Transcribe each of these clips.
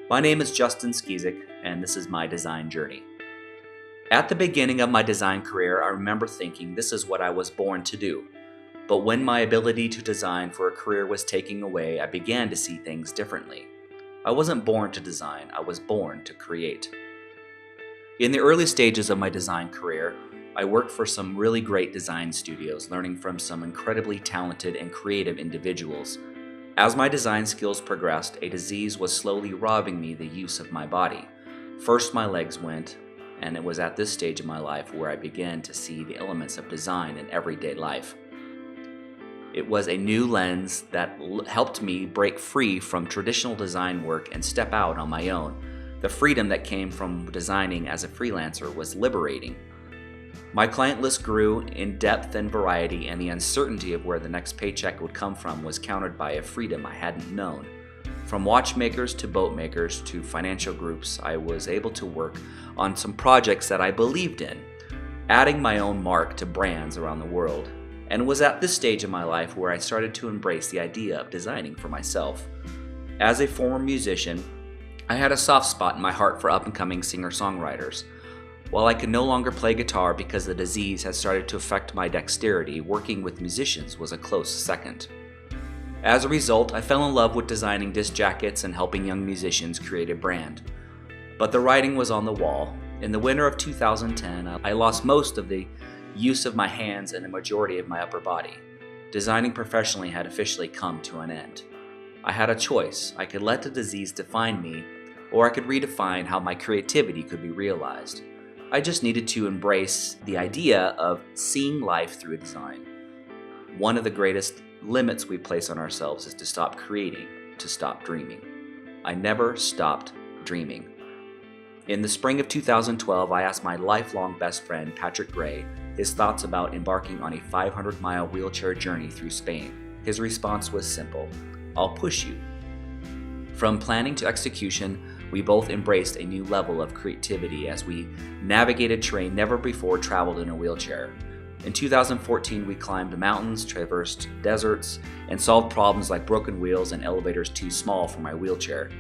My name is Justin Skeesuck, and this is my design journey. At the beginning of my design career, I remember thinking this is what I was born to do. But when my ability to design for a career was taken away, I began to see things differently. I wasn't born to design, I was born to create. In the early stages of my design career, I worked for some really great design studios, learning from some incredibly talented and creative individuals. As my design skills progressed, a disease was slowly robbing me the use of my body. First my legs went, and it was at this stage of my life where I began to see the elements of design in everyday life. It was a new lens that helped me break free from traditional design work and step out on my own. The freedom that came from designing as a freelancer was liberating. My client list grew in depth and variety, and the uncertainty of where the next paycheck would come from was countered by a freedom I hadn't known. From watchmakers to boat makers to financial groups, I was able to work on some projects that I believed in, adding my own mark to brands around the world. And it was at this stage of my life where I started to embrace the idea of designing for myself. As a former musician, I had a soft spot in my heart for up-and-coming singer-songwriters. While I could no longer play guitar because the disease had started to affect my dexterity, working with musicians was a close second. As a result, I fell in love with designing disc jackets and helping young musicians create a brand. But the writing was on the wall. In the winter of 2010, I lost most of the use of my hands and the majority of my upper body. Designing professionally had officially come to an end. I had a choice. I could let the disease define me, or I could redefine how my creativity could be realized. I just needed to embrace the idea of seeing life through design. One of the greatest limits we place on ourselves is to stop creating, to stop dreaming. I never stopped dreaming. In the spring of 2012, I asked my lifelong best friend, Patrick Gray, his thoughts about embarking on a 500-mile wheelchair journey through Spain. His response was simple: "I'll push you." From planning to execution, we both embraced a new level of creativity as we navigated terrain never before traveled in a wheelchair. In 2014, we climbed mountains, traversed deserts, and solved problems like broken wheels and elevators too small for my wheelchair.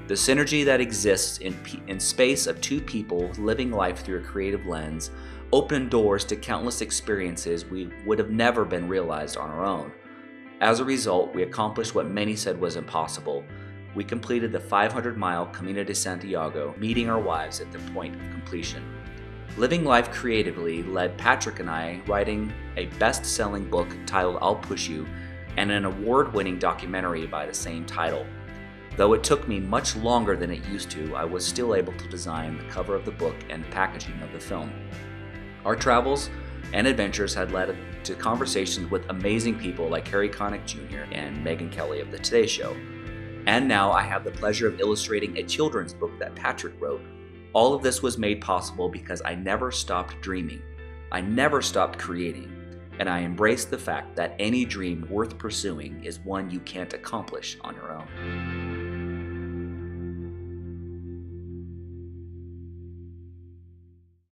The synergy that exists in space of two people living life through a creative lens opened doors to countless experiences we would have never been realized on our own. As a result, we accomplished what many said was impossible. We completed the 500-mile Camino de Santiago, meeting our wives at the point of completion. Living life creatively led Patrick and I writing a best-selling book titled I'll Push You and an award-winning documentary by the same title. Though it took me much longer than it used to, I was still able to design the cover of the book and packaging of the film. Our travels and adventures had led to conversations with amazing people like Harry Connick Jr. and Megyn Kelly of The Today Show. And now I have the pleasure of illustrating a children's book that Patrick wrote. All of this was made possible because I never stopped dreaming. I never stopped creating. And I embraced the fact that any dream worth pursuing is one you can't accomplish on your own.